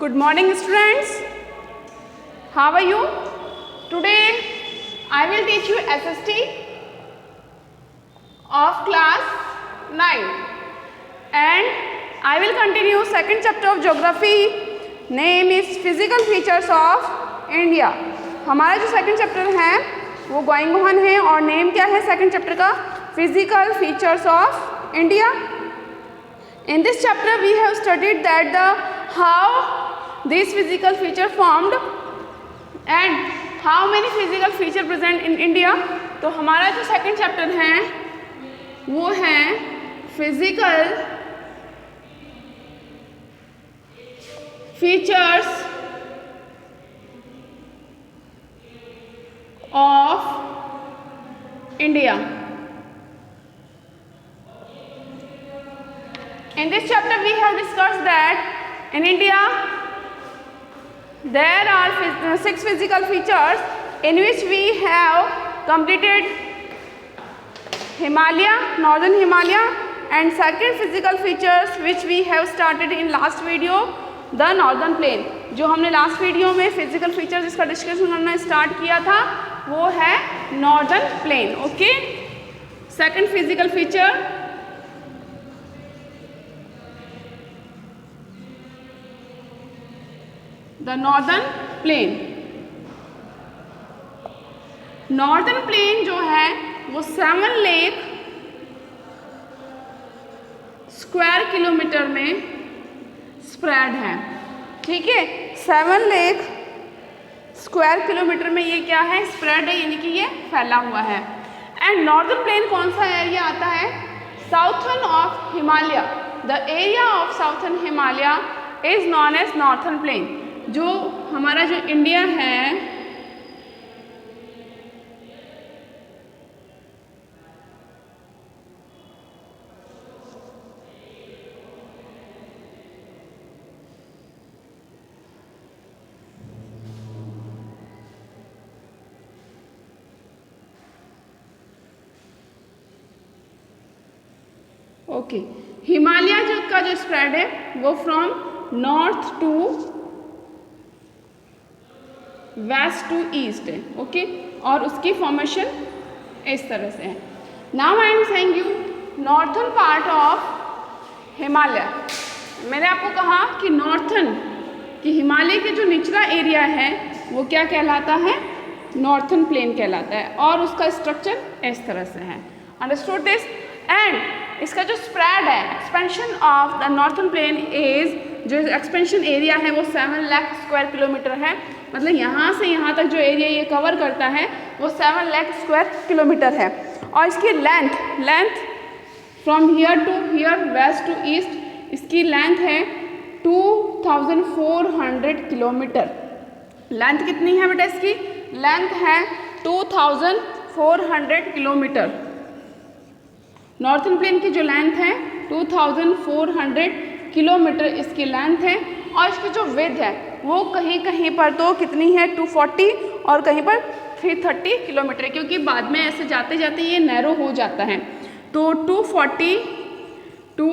Good morning students. How are you? Today I will teach you SST of class 9 and I will continue second chapter of geography. Name is physical features of India. हमारा जो second chapter है वो going on है और name क्या है second chapter का? Physical features of India. In this chapter we have studied that how these physical feature formed and how many physical feature present in India. तो हमारा जो सेकंड चैप्टर है वो है physical features of India. In this chapter we have discussed that in India there are 6 physical features in which we have completed Himalaya, northern Himalaya, and second physical features which we have started in last video, the northern plain. जो हमने last video में physical features इसका discussion करना start किया था वो है northern plain. Okay, second physical feature the northern plain. Northern plain जो है वो 7 लाख स्क्वायर किलोमीटर में स्प्रेड है. ठीक है, 7 लाख स्क्वायर किलोमीटर में ये क्या है? स्प्रेड है, यानी कि ये फैला हुआ है. एंड नॉर्दर्न प्लेन कौन सा एरिया आता है? Southern of Himalaya. The area of southern Himalaya is known as northern plain. जो हमारा जो इंडिया है ओके, हिमालय जो का जो स्प्रेड है वो from north to west to east है. ओके, और उसकी फॉर्मेशन इस तरह से है. Now I am saying you northern part of Himalaya. मैंने आपको कहा कि नॉर्थर्न कि हिमालय के जो निचला एरिया है वो क्या कहलाता है? नॉर्थर्न प्लेन कहलाता है और उसका स्ट्रक्चर इस तरह से है. Understood this? एंड इसका जो स्प्रेड है, expansion of the northern plain is, जो एक्सपेंशन एरिया है वो 7 लाख स्क्वायर किलोमीटर है. मतलब यहाँ से यहाँ तक जो एरिया ये कवर करता है वो 7 लाख स्क्वायर किलोमीटर है. और इसकी length from here to here west to east, इसकी लेंथ है 2400 किलोमीटर. लेंथ कितनी है बेटा? इसकी लेंथ है 2400 किलोमीटर. नॉर्थर्न प्लेन की जो लेंथ है 2400 किलोमीटर इसकी लेंथ है. और इसकी जो विड्थ है वो कहीं कहीं पर तो कितनी है? 240 और कहीं पर 330 किलोमीटर, क्योंकि बाद में ऐसे जाते जाते ये नैरो हो जाता है. तो 240 टू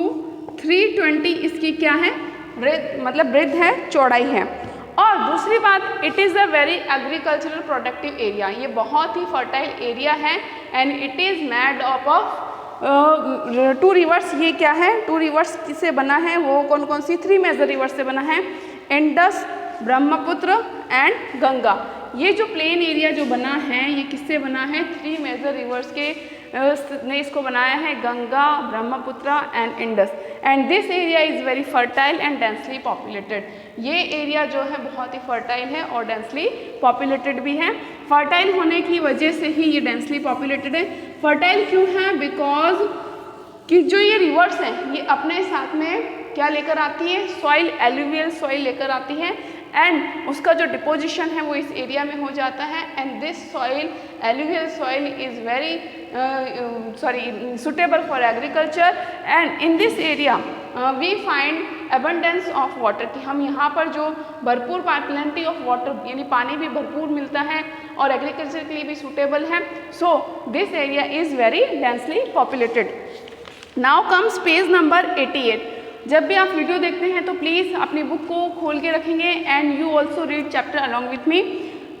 320 इसकी क्या है? मतलब ब्रेथ है, चौड़ाई है. और दूसरी बात, it is a very agricultural productive area. ये बहुत ही फर्टाइल एरिया है and it is made up of 2 reverse. ये क्या है? 2 रिवर्स किससे बना है? वो कौन कौन सी? 3 मेजर रिवर्स से बना है, इंडस, ब्रह्मपुत्र एंड गंगा. ये जो प्लेन एरिया जो बना है ये किससे बना है? 3 मेजर रिवर्स के ने इसको बनाया है, Ganga, Brahmaputra and Indus. And this area is very fertile and densely populated. ये एरिया जो है बहुत ही फर्टाइल है और डेंसली पॉपुलेटेड भी है. फर्टाइल होने की वजह से ही ये डेंसली पॉपुलेटेड है. फर्टाइल क्यों है? बिकॉज कि जो ये रिवर्स हैं ये अपने साथ में क्या लेकर आती है? सॉइल, एलुवियल सॉइल लेकर आती है एंड उसका जो डिपोजिशन है वो इस एरिया में हो जाता है. And this soil, alluvial soil is very suitable for agriculture. and in this area we find abundance of water. कि हम यहाँ पर जो भरपूर plenty of water यानी पानी भी भरपूर मिलता है और एग्रीकल्चर के लिए भी suitable है. so this area is very densely populated. now comes page number 88. जब भी आप वीडियो देखते हैं तो प्लीज़ अपनी बुक को खोल के रखेंगे and you also read chapter along with me.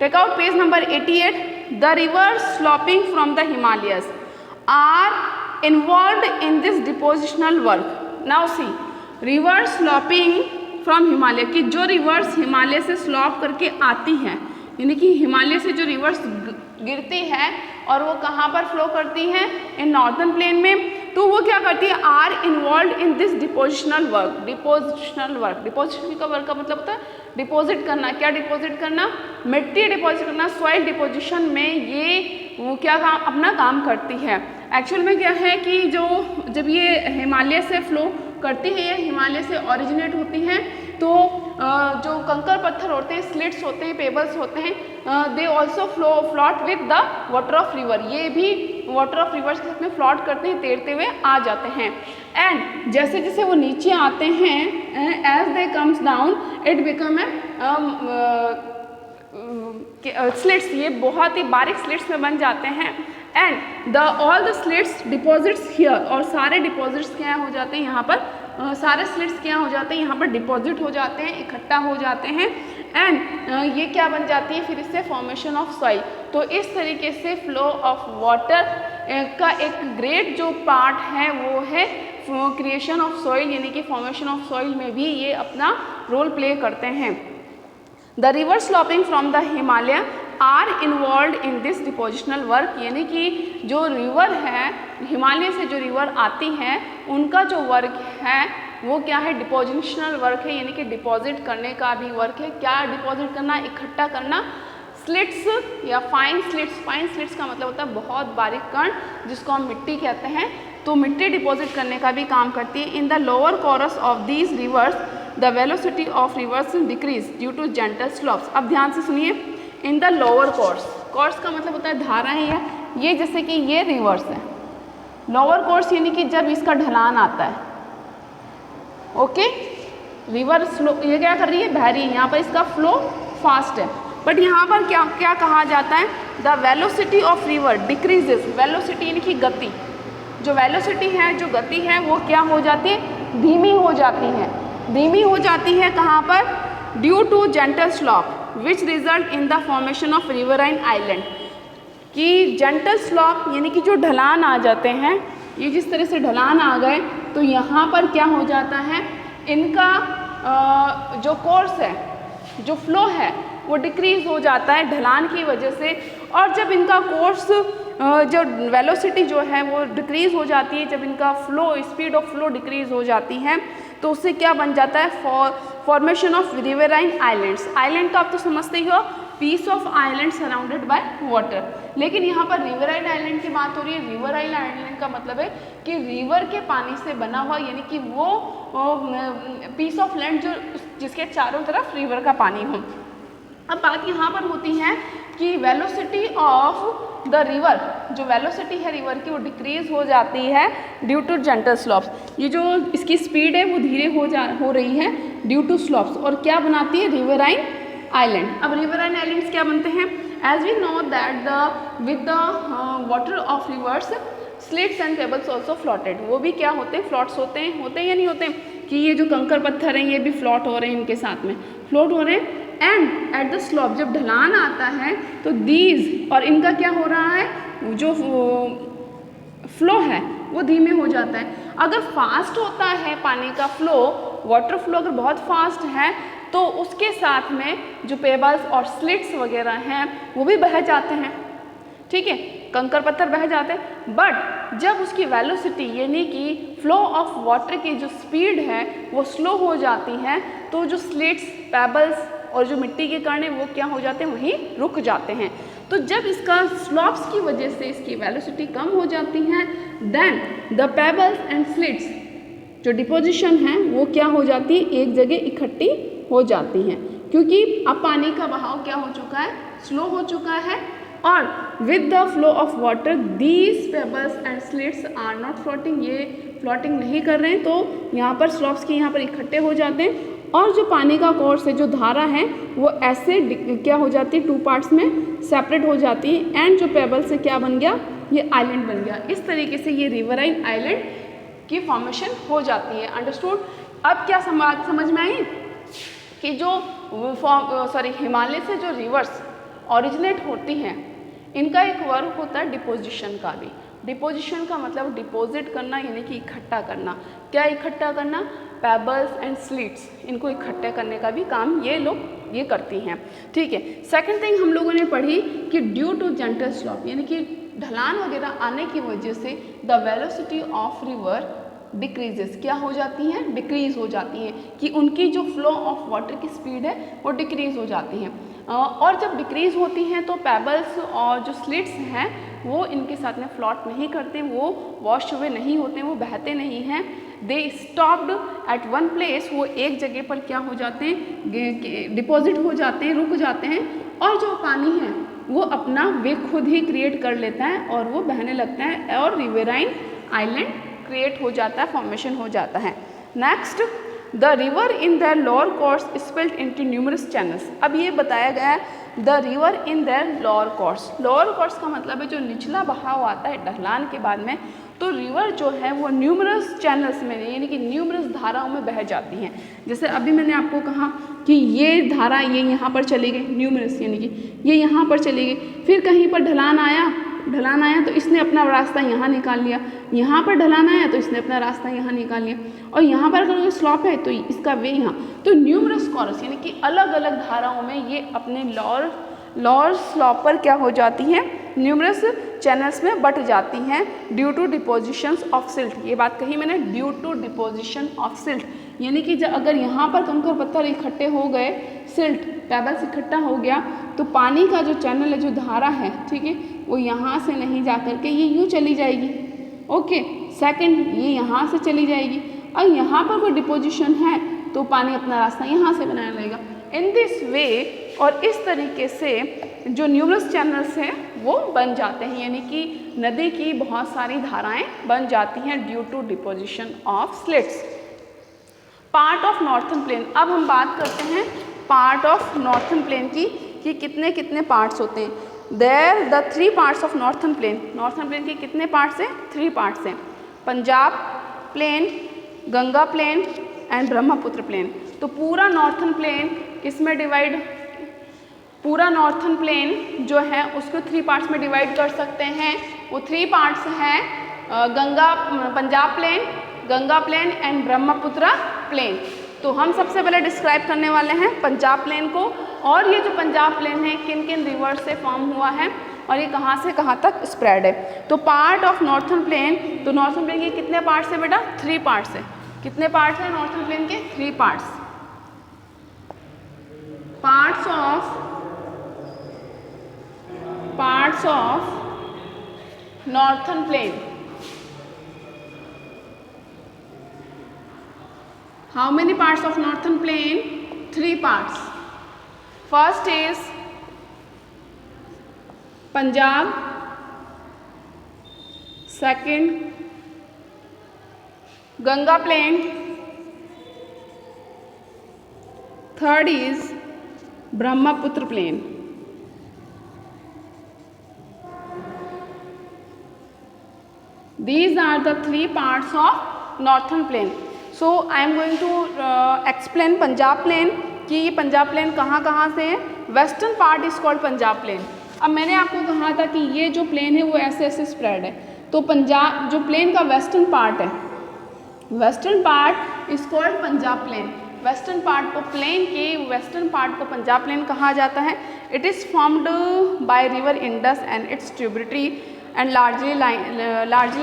Take out page number 88। The rivers sloping from the Himalayas are involve in this depositional work. Now see, rivers sloping from Himalaya की जो रिवर्स हिमालय से slope करके आती हैं, यानी कि हिमालय से जो रिवर्स गिरती है और वो कहाँ पर फ्लो करती हैं, इन नॉर्दर्न प्लेन में, तो वो क्या करती है, are involve in this depositional work. Depositional work, depositional का वर्क का मतलब होता है डिपॉजिट करना। क्या डिपॉजिट करना? मिट्टी डिपॉजिट करना। सॉइल डिपोजिशन में ये वो क्या काम, अपना काम करती है। एक्चुअल में क्या है कि जब ये हिमालय से फ्लो करती है, ये हिमालय से ओरिजिनेट होती हैं, तो जो कंकर पत्थर होते हैं, स्लिट्स होते हैं, पेबल्स होते हैं, they also float with the water of river. ये भी वाटर ऑफ रिवर्स के साथ में फ्लॉट करते हैं, तैरते हुए आ जाते हैं। एंड जैसे जैसे वो नीचे आते हैं, as they comes down it become a slits, ये बहुत ही बारीक स्लिट्स में बन जाते हैं। And all the slits deposits here, और सारे डिपॉजिट्स क्या हो जाते हैं यहाँ पर, सारे स्लिट्स क्या हो जाते हैं यहाँ पर डिपॉजिट हो जाते हैं, इकट्ठा हो जाते हैं। एंड ये क्या बन जाती है फिर इससे, फॉर्मेशन ऑफ सॉइल। तो इस तरीके से फ्लो ऑफ वाटर का एक ग्रेट जो पार्ट है वो है क्रिएशन ऑफ सॉइल, यानी कि फॉर्मेशन ऑफ सॉइल में भी ये अपना रोल प्ले करते हैं। The river sloping from the Himalaya are involve in this depositional work, यानी कि जो रिवर है, हिमालय से जो रिवर आती हैं, उनका जो वर्क है वो क्या है, डिपोजिशनल वर्क है, यानी कि डिपॉजिट करने का भी वर्क है। क्या डिपॉजिट करना, इकट्ठा करना। स्लिट्स या फाइन स्लिट्स, फाइन स्लिट्स का मतलब होता है बहुत बारीक कण, जिसको हम मिट्टी कहते हैं, तो मिट्टी डिपॉजिट करने का भी काम करती है। In the lower course of these rivers the velocity of rivers decrease due to gentle slopes. अब ध्यान से सुनिए, in the lower course, course का मतलब होता है धारा है, ये जैसे कि ये रिवर्स है, लोअर कोर्स यानी कि जब इसका ढलान आता है, ओके, रिवर स्लो, ये क्या कर रही है, बह रही है, यहाँ पर इसका फ्लो फास्ट है, बट यहाँ पर क्या क्या कहा जाता है, the velocity of river decreases. Velocity यानी कि गति, जो वेलोसिटी है, जो गति है, वो क्या हो जाती है, धीमी हो जाती है, धीमी हो जाती है। कहाँ पर, due to gentle slope which result in the formation of riverine island. कि जेंटल स्लॉप यानी कि जो ढलान आ जाते हैं, ये जिस तरह से ढलान आ गए, तो यहाँ पर क्या हो जाता है, इनका जो कोर्स है, जो फ्लो है, वो डिक्रीज हो जाता है ढलान की वजह से। और जब इनका कोर्स, जो वेलोसिटी जो है वो डिक्रीज हो जाती है, जब इनका flow, speed of flow decrease हो जाती है, तो उससे क्या बन जाता है, formation of riverine islands. Island तो आप तो समझते ही हो, piece of island surrounded by water, लेकिन यहाँ पर रिवराइन आइलैंड की बात हो रही है। रिवराइन आइलैंड का मतलब है कि रिवर के पानी से बना हुआ, यानी कि वो पीस ऑफ लैंड जो जिसके चारों तरफ रिवर का पानी हो। अब बात यहाँ पर होती है कि वेलोसिटी ऑफ द रिवर, जो वेलोसिटी है रिवर की, वो डिक्रीज हो जाती है ड्यू टू जेंटल स्लॉप्स। ये जो इसकी स्पीड है वो धीरे हो रही है ड्यू टू स्लॉप्स, और क्या बनाती है, रिवराइन आइलैंड। अब रिवराइन आइलैंड्स क्या बनते हैं, as we know that with the water of rivers slits and pebbles also floated. वो भी क्या होते हैं, फ्लॉट्स होते हैं या नहीं होते हैं, कि ये जो कंकर पत्थर हैं ये भी फ्लॉट हो रहे हैं, इनके साथ में फ्लोट हो रहे हैं। एंड एट द स्लॉप, जब ढलान आता है तो दीज, और इनका क्या हो रहा है, जो फ्लो है वो धीमे हो जाता है। अगर फास्ट होता है पानी का फ्लो, वाटर फ्लो अगर बहुत फास्ट है, तो उसके साथ में जो पेबल्स और स्लिट्स वगैरह हैं वो भी बह जाते हैं, ठीक है, कंकर पत्थर बह जाते हैं। बट जब उसकी वेलोसिटी यानी कि फ्लो ऑफ वाटर की जो स्पीड है वो स्लो हो जाती है, तो जो स्लिट्स, पेबल्स और जो मिट्टी के कण हैं वो क्या हो जाते हैं, वहीं रुक जाते हैं। तो जब इसका स्लॉप्स की वजह से इसकी वेलोसिटी कम हो जाती है, then the pebbles and slits जो डिपोजिशन है वो क्या हो जाती है, एक जगह इकट्ठी हो जाती हैं, क्योंकि अब पानी का बहाव क्या हो चुका है, स्लो हो चुका है। और with the flow of water these pebbles and slits are not floating, ये फ्लोटिंग नहीं कर रहे हैं, तो यहाँ पर स्लॉप्स के यहाँ पर इकट्ठे हो जाते हैं, और जो पानी का कोर्स है, जो धारा है, वो ऐसे क्या हो जाती है, टू पार्ट्स में सेपरेट हो जाती है। एंड जो पेबल से क्या बन गया, ये आइलैंड बन गया। इस तरीके से ये रिवराइन आइलैंड की फॉर्मेशन हो जाती है। अंडरस्टूड। अब क्या समझ में आई कि जो हिमालय से जो रिवर्स ओरिजिनेट होती हैं, इनका एक वर्ब होता है डिपोजिशन का भी। डिपोजिशन का मतलब डिपॉजिट करना, यानी कि इकट्ठा करना। क्या इकट्ठा करना? पेबल्स एंड स्लिट्स, इनको इकट्ठा करने का भी काम ये लोग ये करती हैं। ठीक है। सेकंड थिंग हम लोगों ने पढ़ी कि ड्यू टू जेंटल स्लॉप, यानी कि ढलान वगैरह आने की वजह से the velocity of river decreases, क्या हो जाती हैं? डिक्रीज हो जाती हैं, कि उनकी जो फ्लो ऑफ वाटर की स्पीड है वो डिक्रीज हो जाती हैं। और जब डिक्रीज होती हैं तो पेबल्स और जो स्लिट्स हैं वो इनके साथ में फ्लॉट नहीं करते, वो वॉश अवे नहीं होते, वो बहते नहीं हैं। They stopped at one place, वो एक जगह पर क्या हो जाते हैं? डिपॉजिट हो जाते हैं, रुक जाते हैं। और जो पानी है वो अपना वेग खुद ही क्रिएट कर लेता है और वो बहने लगता है और रिवेराइन आइलैंड क्रिएट हो जाता है, फॉर्मेशन हो जाता है। Next, the river in their lower course split into numerous channels. अब ये बताया गया है the river in their lower course. Lower course का मतलब है जो निचला बहाव आता है ढलान के बाद में, तो रिवर जो है वो न्यूमरस चैनल्स में, यानी कि न्यूमरस धाराओं में बह जाती हैं। जैसे अभी मैंने आपको कहा कि ये धारा ये यहाँ पर चली गई, न्यूमरस यानी कि ये यहाँ पर चली गई, फिर कहीं पर ढलान आया तो इसने अपना रास्ता यहाँ निकाल लिया, यहाँ पर ढलान आया तो इसने अपना रास्ता यहाँ निकाल लिया, और यहाँ पर अगर स्लॉप है तो इसका वे यहाँ। तो न्यूमरस कोरस यानी कि अलग अलग धाराओं में ये अपने लोअर स्लॉप पर क्या हो जाती हैं? न्यूमरस चैनल्स में बट जाती हैं due to depositions of silt. ये बात कही मैंने, due to deposition of silt, यानी कि जब अगर यहाँ पर कंकर पत्थर इकट्ठे हो गए, सिल्ट पेबल्स इकट्ठा हो गया, तो पानी का जो चैनल है, जो धारा है, ठीक है, वो यहाँ से नहीं जा करके ये यूँ चली जाएगी। ओके। सेकंड, ये यहाँ से चली जाएगी, और यहाँ पर कोई डिपोजिशन है तो पानी अपना रास्ता यहाँ से बनाने लगेगा। इन दिस वे, और इस तरीके से जो न्यूमरस चैनल्स हैं वो बन जाते हैं, यानी कि नदी की बहुत सारी धाराएं बन जाती हैं due to deposition of slits. Part of northern plain, अब हम बात करते हैं पार्ट ऑफ नॉर्थन प्लेन की कि कितने कितने पार्ट्स होते हैं। There the 3 parts of northern plain. Northern plain के कितने पार्ट्स हैं? 3 पार्ट्स हैं। Punjab plain, Ganga plain and Brahmaputra plain. तो पूरा नॉर्थन प्लेन किसमें डिवाइड, पूरा नॉर्थन प्लेन जो है उसको 3 पार्ट्स में डिवाइड कर सकते हैं। वो 3 पार्ट्स हैं Punjab plain, Ganga plain and Brahmaputra plain. तो हम सबसे पहले डिस्क्राइब करने वाले हैं पंजाब प्लेन को, और ये जो पंजाब प्लेन है किन किन रिवर से फॉर्म हुआ है और ये कहाँ से कहाँ तक स्प्रेड है। तो पार्ट ऑफ नॉर्थन प्लेन, तो नॉर्थन प्लेन के कितने पार्ट्स है बेटा? 3 पार्ट्स है। कितने पार्ट्स हैं नॉर्थन प्लेन के? 3 parts. Parts of northern plain. How many parts of northern plain? 3 parts. First is Punjab, second Ganga plain, third is Brahmaputra plain. These are the 3 parts of northern plain. So I am going to explain Punjab plain कि ये Punjab plain कहाँ कहाँ से है। Western part is called Punjab plain. अब मैंने आपको कहा था कि ये जो प्लेन है वो ऐसे ऐसे स्प्रेड है, तो पंजाब जो प्लेन का वेस्टर्न पार्ट है, western part is called Punjab plain. Western part को, प्लेन के वेस्टर्न पार्ट को पंजाब प्लेन कहा जाता है। It is formed by river Indus and its tributary and largely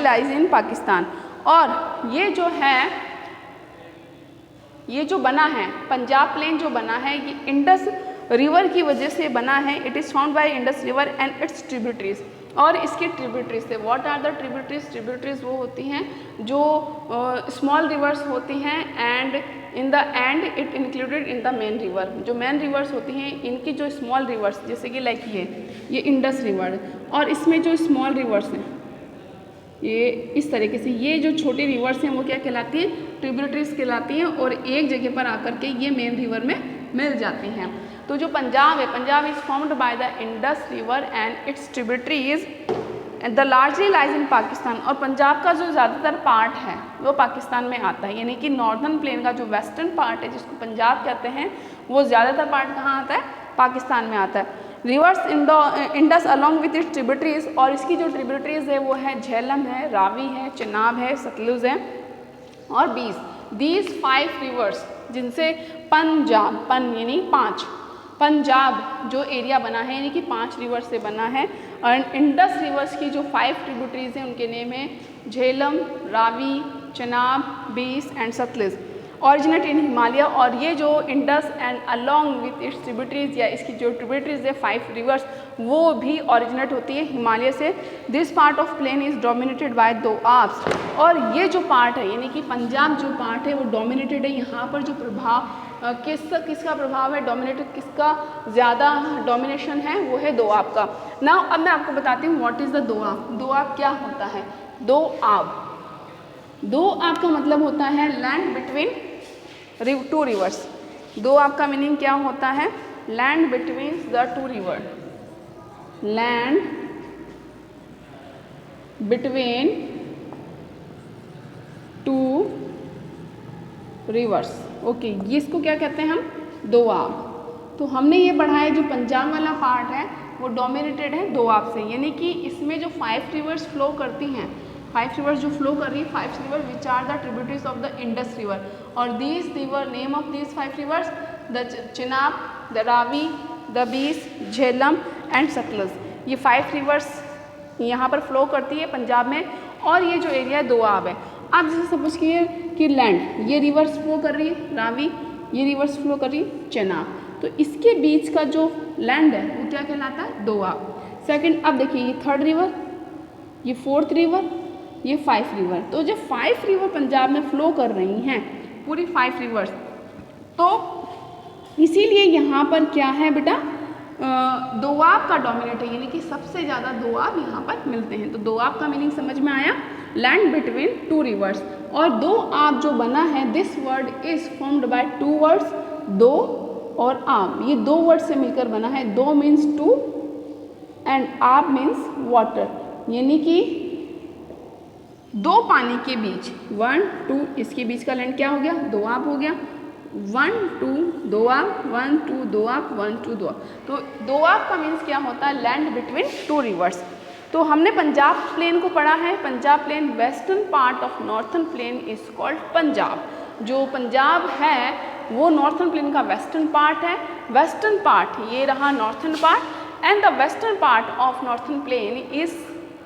lies in Pakistan. और ये जो बना है पंजाब प्लेन जो बना है ये इंडस रिवर की वजह से बना है। It is found by Indus river and its tributaries, और इसके ट्रिब्यूटरीज से। What are the tributaries? Tributaries वो होती हैं जो स्मॉल रिवर्स होती हैं and in the end it included in the main river. जो मेन रिवर्स होती हैं इनकी जो स्मॉल रिवर्स, जैसे कि लाइक ये इंडस रिवर, और इसमें जो स्मॉल रिवर्स हैं ये इस तरीके से, ये जो छोटी रिवर्स हैं वो क्या कहलाती हैं? ट्रिब्यूटरीज कहलाती हैं, और एक जगह पर आकर के ये मेन रिवर में मिल जाती हैं। तो जो पंजाब है, Punjab is formed by the Indus river and its tributaries the largely lies in Pakistan, और पंजाब का जो ज़्यादातर पार्ट है वो पाकिस्तान में आता है, यानी कि नॉर्दर्न प्लेन का जो वेस्टर्न पार्ट है जिसको पंजाब कहते हैं वो ज़्यादातर पार्ट कहाँ आता है, पाकिस्तान में आता है। Reverse Indus along with its tributaries, और इसकी जो ट्रिब्यूटरीज है वो है झेलम है, रावी है, चिनाब है, सतलुज है और दीज 5 रिवर्स जिनसे पंजाब, पन यानी 5, पंजाब जो एरिया बना है यानी कि 5 रिवर से बना है। और इंडस रिवर्स की जो 5 ट्रिब्यूटरीज हैं उनके नेम है झेलम, रावी, चिनाब, बीस एंड सतलुज, ऑरिजिनेट इन हिमालय। और ये जो Indus and along with its tributaries, या इसकी जो ट्रिब्यूटरीज है 5 रिवर्स, वो भी ऑरिजिनेट होती है हिमालय से। This part of plain is dominated by doabs, और ये जो पार्ट है यानी कि पंजाब जो पार्ट है वो डोमिनेटेड है। यहाँ पर जो प्रभाव किसका प्रभाव है, डोमिनेटेड किसका ज़्यादा डोमिनेशन है, वो है दोआब का। नाउ अब मैं आपको बताती हूँ what is the Doab. Doab क्या होता है? दोआब का मतलब होता है लैंड बिटवीन 2 रिवर्स। दोआब का मीनिंग क्या होता है? Land between the 2 river, land between 2 reverse. Okay, ये इसको क्या कहते हैं हम? दोआब। तो हमने ये पढ़ा है जो पंजाब वाला पार्ट है वो डोमिनेटेड है दोआब से, यानी कि इसमें जो 5 रिवर्स फ्लो करती हैं, 5 रिवर्स जो फ्लो कर रही है, 5 river which are the tributaries of the Indus river. और these river, name of these 5 rivers, the Chenab, the Ravi, the Beas, Jhelum and Sutlej. ये 5 रिवर्स यहाँ पर फ्लो करती है पंजाब में, और ये जो एरिया दोआब है। आप जैसे सपोज कीजिए कि लैंड, ये रिवर्स फ्लो कर रही है रावी, ये रिवर्स फ्लो कर रही है चिनाब, तो इसके बीच का जो लैंड है वो क्या कहलाता है? दोआब। सेकंड, अब देखिए ये 3rd रिवर, ये 4th रिवर, ये 5 रिवर। तो जो 5 रिवर पंजाब में फ्लो कर रही हैं, पूरी 5 रिवर्स, तो इसीलिए यहाँ पर क्या है बेटा, दोआब का डोमिनेट है, यानी कि सबसे ज़्यादा दोआब यहाँ पर मिलते हैं। तो दोआब का मीनिंग समझ में आया? Land between 2 reverse. और दोआब जो बना है, this word is formed bye 2 words, दो और आब। ये 2 वर्ड से मिलकर बना है। दो मीन्स 2 एंड आब मीन्स वाटर, यानी कि 2 पानी के बीच, 1 2, इसके बीच का लैंड क्या हो गया? दोआब हो गया। 1 2 दोआब, 1 2 दोआब, 1 2 दोआब। तो दोआब का मीन्स क्या होता है? Land between 2 rivers. तो हमने पंजाब प्लेन को पढ़ा है। Punjab plain western part of northern plain is called Punjab. जो पंजाब है वो नॉर्थर्न प्लेन का वेस्टर्न पार्ट है। वेस्टर्न पार्ट ये रहा northern part, and the western part of northern plain is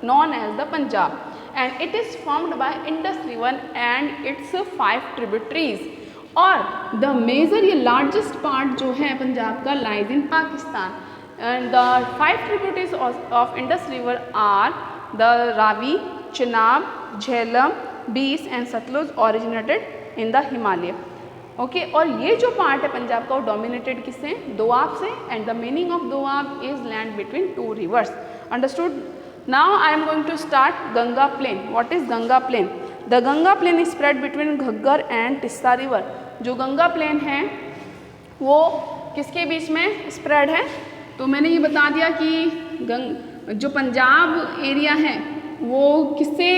known as the Punjab, and it is formed by Indus River and its 5 tributaries। और the major, ये largest part जो है पंजाब का lies in Pakistan, and the 5 tributaries of Indus River are the Ravi, Chenab, Jhelum, Beas and Satluj, originated in the Himalaya। Okay, और ये जो part है पंजाब का वो डोमिनेटेड किससे? दोआब से, and the meaning of Doab is land between 2 reverse. Understood? Now I am going to start Ganga plain. What is Ganga plain? The Ganga plain is spread between Ghaggar and Tissa river. जो Ganga plane है वो किसके बीच में spread है? तो मैंने ये बता दिया कि जो पंजाब एरिया है वो किससे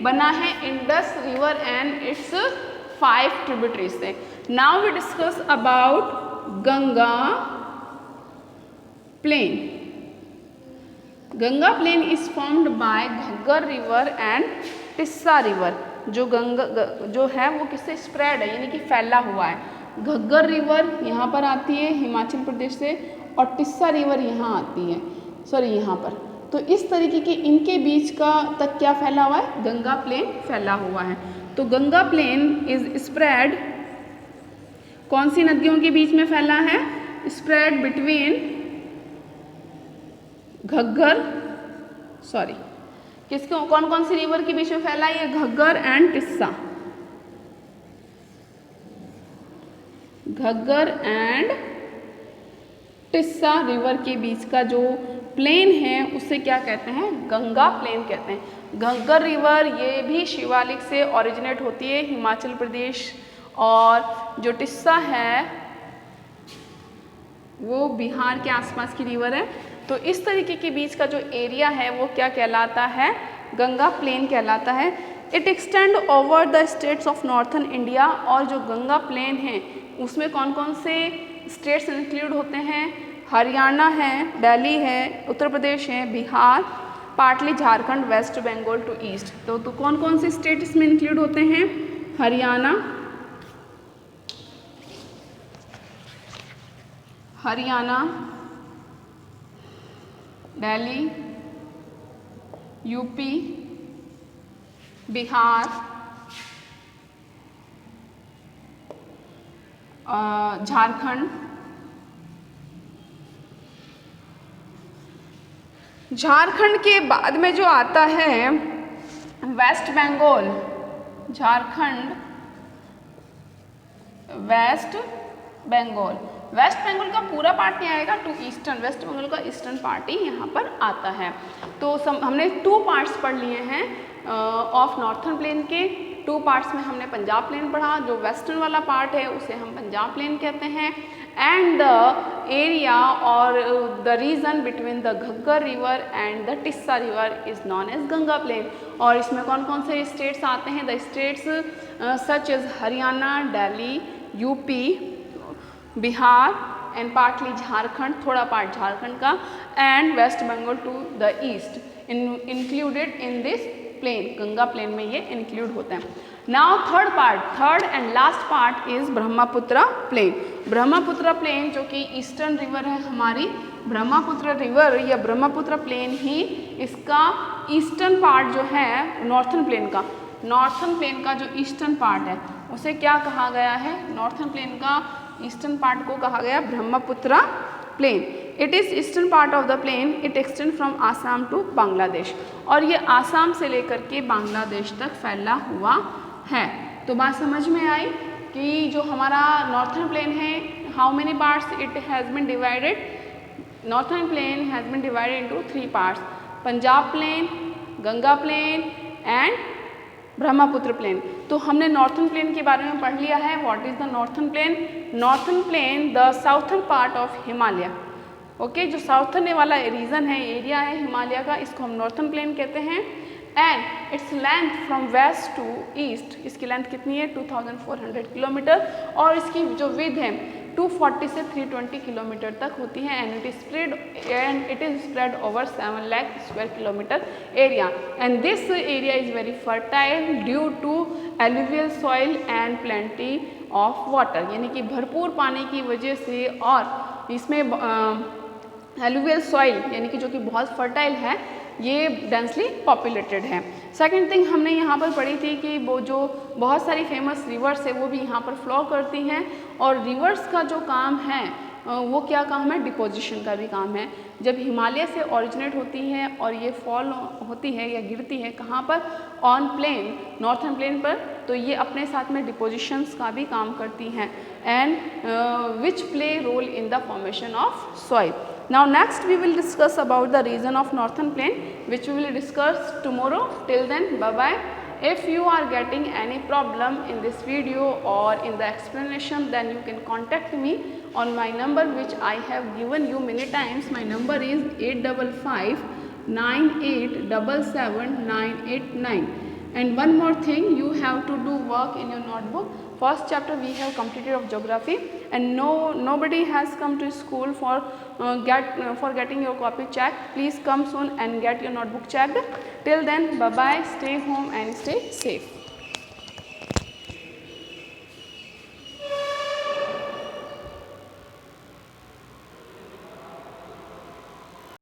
बना है? Indus river and its 5 tributaries से। Now we discuss about Ganga plain. Ganga plain is formed by Ghaggar river and Tista river. जो गंगा जो है वो किससे स्प्रेड है, यानी कि फैला हुआ है। घग्गर रिवर यहाँ पर आती है हिमाचल प्रदेश से, और टिस्सा रिवर यहाँ आती है, यहाँ पर। तो इस तरीके के इनके बीच का तक क्या फैला हुआ है? गंगा प्लेन फैला हुआ है। तो गंगा प्लेन इज स्प्रेड, कौन सी नदियों के बीच में फैला है? स्प्रेड बिटवीन घग्गर, किसको, कौन कौन सी रिवर के बीच में फैला है? ये Ghaggar and Tista. Ghaggar and Tista river के बीच का जो प्लेन है उसे क्या कहते हैं? गंगा प्लेन कहते हैं। घग्गर रिवर ये भी शिवालिक से ओरिजिनेट होती है, हिमाचल प्रदेश, और जो टिस्सा है वो बिहार के आसपास की रिवर है। तो इस तरीके के बीच का जो एरिया है वो क्या कहलाता है, गंगा प्लेन कहलाता है। It extend over the states of northern India, और जो गंगा प्लेन है उसमें कौन कौन से स्टेट्स इंक्लूड होते हैं, हरियाणा है, दिल्ली है, उत्तर प्रदेश है, Bihar, partly Jharkhand, West Bengal to east. तो कौन कौन से स्टेट इसमें इंक्लूड होते हैं, हरियाणा, दिल्ली, यूपी, बिहार, झारखंड, झारखंड के बाद में जो आता है West Bengal, Jharkhand, West Bengal. West Bengal का पूरा पार्ट नहीं आएगा, टू ईस्टर्न, वेस्ट बंगाल का ईस्टर्न पार्ट ही यहाँ पर आता है। तो हमने 2 पार्ट्स पढ़ लिए हैं ऑफ नॉर्थन प्लेन के। 2 पार्ट्स में हमने पंजाब प्लेन पढ़ा, जो वेस्टर्न वाला पार्ट है उसे हम पंजाब प्लेन कहते हैं, एंड द एरिया और the region between the Ghaggar river and the Tista river is known as Ganga plain. और इसमें कौन कौन से स्टेट्स आते हैं, the states such as Haryana, Delhi, UP, Bihar and partly Jharkhand, थोड़ा पार्ट झारखंड का, and West Bengal to the east included in this plain, Ganga plain में ये इंक्लूड होते हैं। Now third and last part is Brahmaputra plane. Brahmaputra plane जो कि ईस्टर्न रिवर है हमारी, ब्रह्मपुत्र रिवर या ब्रह्मपुत्र प्लेन ही इसका ईस्टर्न पार्ट जो है नॉर्थन प्लेन का जो ईस्टर्न पार्ट है उसे क्या कहा गया है, नॉर्थन प्लेन का ईस्टर्न पार्ट को कहा गया Brahmaputra plain. It is eastern part of the plain, it extend from Assam to Bangladesh, और ये आसाम से लेकर के बांग्लादेश तक फैला हुआ है। तो बात समझ में आई कि जो हमारा नॉर्थन प्लेन है, how many parts it has been divided, northern plain has been divided into 3 parts, Punjab plain, Ganga plain and Brahmaputra plain. तो हमने नॉर्थन प्लेन के बारे में पढ़ लिया है। What is the northern plain, northern plain the southern part of Himalaya. Okay, जो southern वाला रीजन है, एरिया है हिमालय का, इसको हम नॉर्थन प्लेन कहते हैं। And its length from west to east, इसकी लेंथ कितनी है 2400 किलोमीटर, और इसकी जो विड्थ है 240 से 320 किलोमीटर तक होती है, and it is spread over 7 lakh square kilometre area, and this area is very fertile due to alluvial soil and plenty of water, यानी कि भरपूर पानी की वजह से, और इसमें एलुवियल सॉइल यानी कि जो कि बहुत फर्टाइल है, ये डेंसली पॉपुलेटेड है। सेकेंड थिंग हमने यहाँ पर पढ़ी थी कि वो जो बहुत सारी फेमस रिवर्स है वो भी यहाँ पर फ्लो करती हैं, और रिवर्स का जो काम है वो क्या काम है, डिपोजिशन का भी काम है। जब हिमालय से ओरिजिनेट होती है और ये फॉल होती है या गिरती है कहाँ पर, ऑन प्लेन, नॉर्थन प्लेन पर, तो ये अपने साथ में डिपोजिशंस का भी काम करती हैं, and which play role in the formation of soil. Now next we will discuss about the region of northern plain, which we will discuss tomorrow. Till then, bye bye. If you are getting any problem in this video or in the explanation, then you can contact me on my number which I have given you many times. My number is 855 9877 989. And one more thing, you have to do work in your notebook. First chapter we have completed of geography, and nobody has come to school for getting your copy checked. Please come soon and get your notebook checked. Till then, bye bye, stay home and stay safe.